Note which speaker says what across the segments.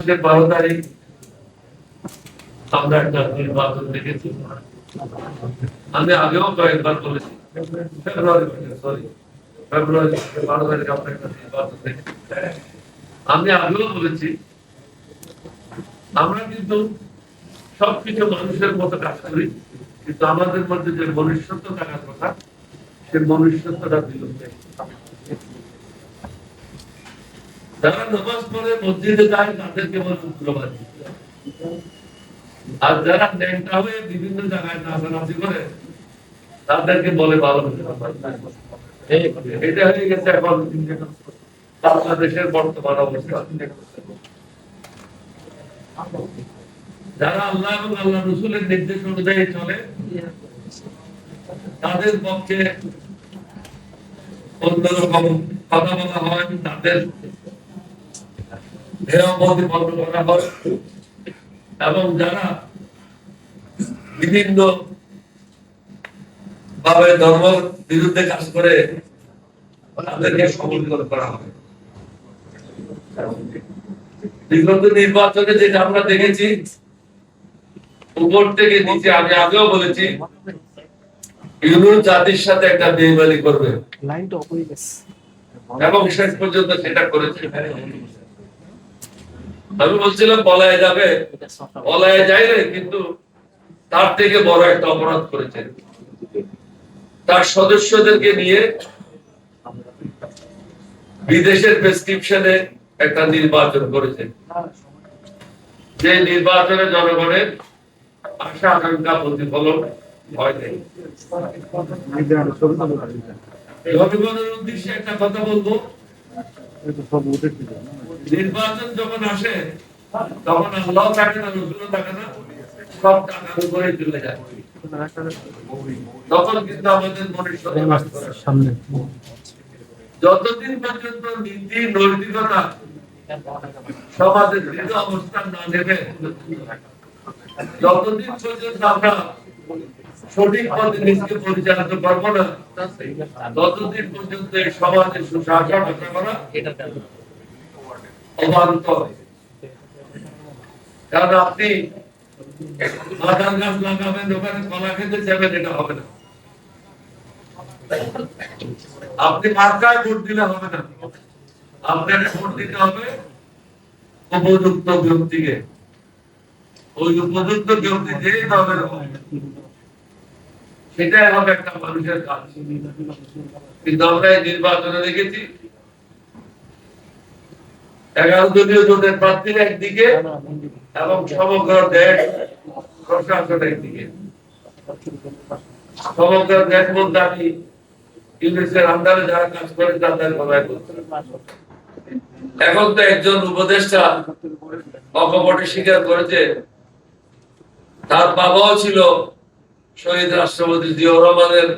Speaker 1: 12 তারিখ আমরা একটা নির্বাচন দেখেছি। আমি আগেও কয়েকবার বলেছি, ফেব্রুয়ারি 12 তারিখ আমরা একটা নির্বাচন দেখেছি। আমি আগেও বলেছি আমরা কিন্তু সবকিছু মানুষের মতো কাজ করি, কিন্তু আমাদের মধ্যে যে মনুষ্যত্ব থাকার কথা সে মনুষ্যত্বটা বিলুপ্ত। যারা নামাজ পড়ে মসজিদে যায় তাদেরকে বলে উগ্রবাদী, আর যারা ন্যাংটা হয়ে বিভিন্ন জায়গায় নাচানাচি করে তাদেরকে বলে ভালো। এটা হয়ে গেছে এখন বাংলাদেশের বর্তমান অবস্থা। যারা আল্লাহ এবং আল্লাহ রসুলের নির্দেশ অনুযায়ী চলে তাদের পক্ষে অন্যরকম কথা বলা হয়, তাদের বন্ধ করা হয়, এবং যারা বিভিন্ন ভাবে ধর্ম বিরুদ্ধে কাজ করে তাদেরকে সমর্থন করা হয়। বিগত নির্বাচনে যেটা আমরা দেখেছি, উপর থেকে নিচে, আমি আগেও বলেছি ইউনুস জাতির সাথে একটা বেইমানি করবে এবং শেষ পর্যন্ত সেটা করেছে। আমি বলছিলাম পলায়ে যাবে, পলায়ে যায় না, কিন্তু তার থেকে বড় একটা অপরাধ করেছে। তার সদস্যদেরকে নিয়ে বিদেশের প্রেসক্রিপশনে একটা নির্বাচন করেছে, যে নির্বাচনে জনগণের আশা আকাঙ্ক্ষা প্রতিফলন হয় নাই। জনগণের উদ্দেশ্যে একটা কথা বলবো, নির্বাচন যখন আসে তখন আল্লাহ থাকে না, রসুলও থাকে না, সব টাকার উপরে চলে যায়। তখন কিন্তু আমাদের সামনে যতদিন পর্যন্ত নীতি নৈতিকতা সমাজের দৃঢ় অবস্থান না নেবে, যতদিন পর্যন্ত আমরা সঠিক পথে নিজকে পরিচালিত করবো না, ততদিন পর্যন্ত এই সমাজে সুশাসন রক্ষা করা অবান্ত। কারণ আপনি বাগান গাছ লাগাবেন, ওখানে কলা খেতে যাবেন, এটা হবে না। আপনি মার্কায় ভোট দিলে হবে না, আপনাকে ভোট দিতে হবে উপযুক্ত ব্যক্তিকে। ওই উপযুক্ত ব্যক্তি যে দলের হবে সেটাই হবে একটা মানুষের কাজ। কিন্তু আমরা এই নির্বাচনে দেখেছি 11 দলীয় জোটের প্রার্থীর একদিকে এবং সমগ্র দেশ প্রশাসন একদিকে। সমগ্র দেশ বলতে আমি ইউনিসের আন্ডারে যারা কাজ করে তাদের কথাই বলছি। এখন তো একজন উপদেষ্টা অকপটে স্বীকার করেছে তার বাবাও ছিল শহীদ রাষ্ট্রপতি জিয়াউর রহমানের,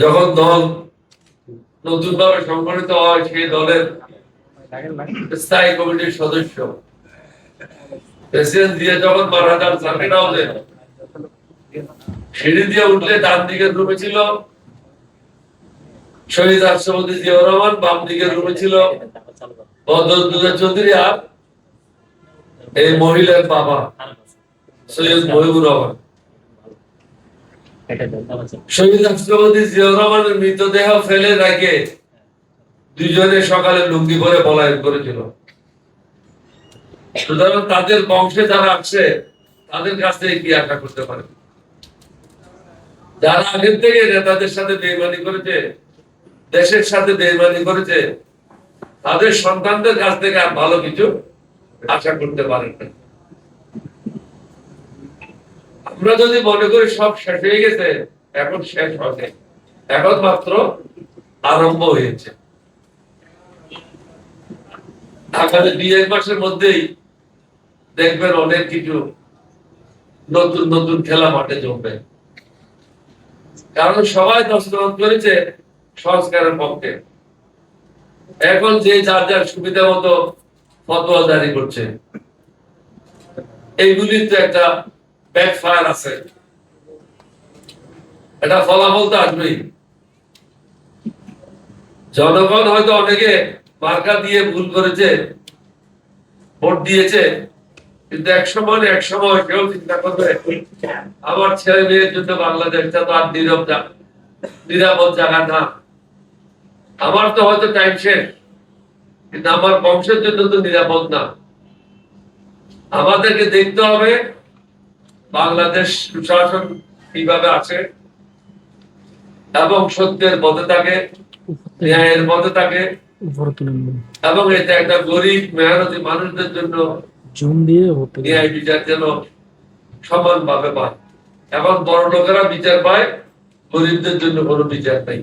Speaker 1: যখন দল নতুন ভাবে সংগঠিত হয় সেই দলের স্থায়ী কমিটির সদস্য। প্রেসিডেন্ট দিয়ে যখন মারা যান সার্কিট হাউসে, সিঁড়ি দিয়ে উঠলে ডান দিকের রুমে ছিল শহীদ রাষ্ট্রপতি জিয়াউর রহমান, বাম দিকের রুমে ছিল বদরুদ্দোজা চৌধুরী আর এই মহিলার বাবা সৈয়দ মহিবুর রহমান। শহীদ রাষ্ট্রপতি জিয়াউর রহমানের মৃতদেহ ফেলে রেখে দুইজনে সকালে লুঙ্গি পরে পলায়ন করেছিল। সুতরাং তাদের বংশে যারা আসছে তাদের কাছ থেকে কি আশা করতে পারে? যারা আগের থেকে নেতাদের সাথে বেইমানি করেছে, দেশের সাথে বেইমানি করেছে, তাদের সন্তানদের কাছ থেকে আর ভালো কিছু আশা করতে পারেন না। আমরা যদি মনে করি সব শেষ হয়ে গেছে, এখন শেষ হবে, এখন মাত্র আরম্ভ হয়েছে। আগামী 2-1 মাসের মধ্যেই দেখবেন অনেক কিছু নতুন নতুন খেলা মাঠে জমবে। কারণ সবাই দস্তখত করেছে সংস্কারের পক্ষে। এখন যে যার যার সুবিধা মতো ফতোয়া জারি করছে, এইগুলির তো একটা ব্যাকফায়ার আছে, এটা ফলাফল তো আসবেই। জনগণ হয়তো অনেকে মার্কা দিয়ে ভুল করেছে, ভোট দিয়েছে, কিন্তু এক সময় কেউ চিন্তা করবে আমার ছেলে মেয়ের জন্য বাংলাদেশটা তো আর নিরাপদ জায়গা না। আমার তো হয়তো টাইম শেষ, কিন্তু আমার বংশের জন্য তো নিরাপদ না। আমাদেরকে দেখতে হবে বাংলাদেশ সুশাসন কিভাবে আছে এবং সত্যের পথে থাকে, ন্যায়ের পথে থাকে, এবং এটা একটা গরিব মেহনতি মানুষদের জন্য ন্যায় বিচার যেন সমানভাবে পায়। এখন বড় লোকেরা বিচার পায়, গরিবদের জন্য কোনো বিচার নেই,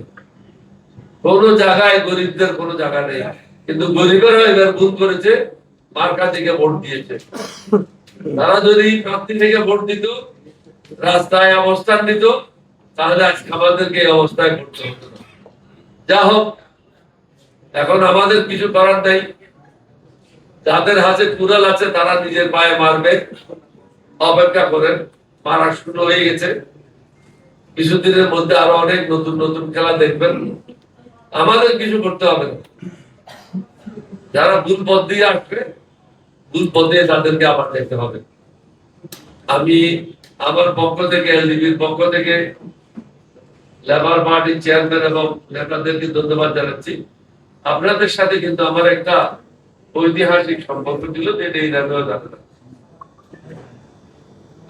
Speaker 1: কোন জায়গায় গরিবদের কোনো জায়গা নেই। কিন্তু গরিবেরা এবার ভুল করেছে, মার্কা থেকে ভোট দিয়েছে। তারা যদি প্রার্থী থেকে ভোট দিত, রাস্তায় অবস্থান নিত, তাহলে আজকে আমাদেরকে এই অবস্থায় পড়তে হতো না। যা হোক, এখন আমাদের কিছু করার নেই। যাদের হাতে কুড়াল আছে তারা নিজের পায়ে মারবে, অপেক্ষা করেন, মারা শুরু হয়ে গেছে। কিছুদিনের মধ্যে আরো অনেক নতুন নতুন খেলা দেখবেন। আমাদের কিছু করতে হবে না। যারা ভুল পথ দিয়ে আসবে, ভুল পথে তাদেরকে আবার দেখতে হবে। আমি আমার পক্ষ থেকে, এলডিপির পক্ষ থেকে লেবার পার্টির চেয়ারম্যান এবং নেতাদেরকে ধন্যবাদ জানাচ্ছি। আপনাদের সাথে কিন্তু আমার একটা ঐতিহাসিক সম্পর্ক ছিল, যেটা এই রাজ্যেও জানে না।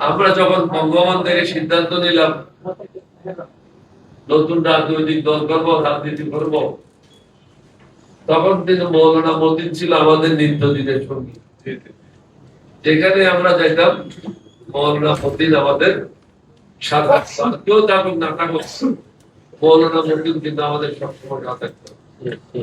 Speaker 1: আমরা যখন বঙ্গবন্ধু থেকে সিদ্ধান্ত নিলাম নতুন রাজনৈতিক দল করব, রাজনীতি করব, তখন কিন্তু মৌলানা মতিন ছিল আমাদের নিত্যদিনের সঙ্গী। যেখানে আমরা যাইতাম, মৌলানা মতিন আমাদের সাথে, কেউ থাকুক না থাকুক, মৌলানা মতিন কিন্তু আমাদের সবসময় সাথে থাকতো।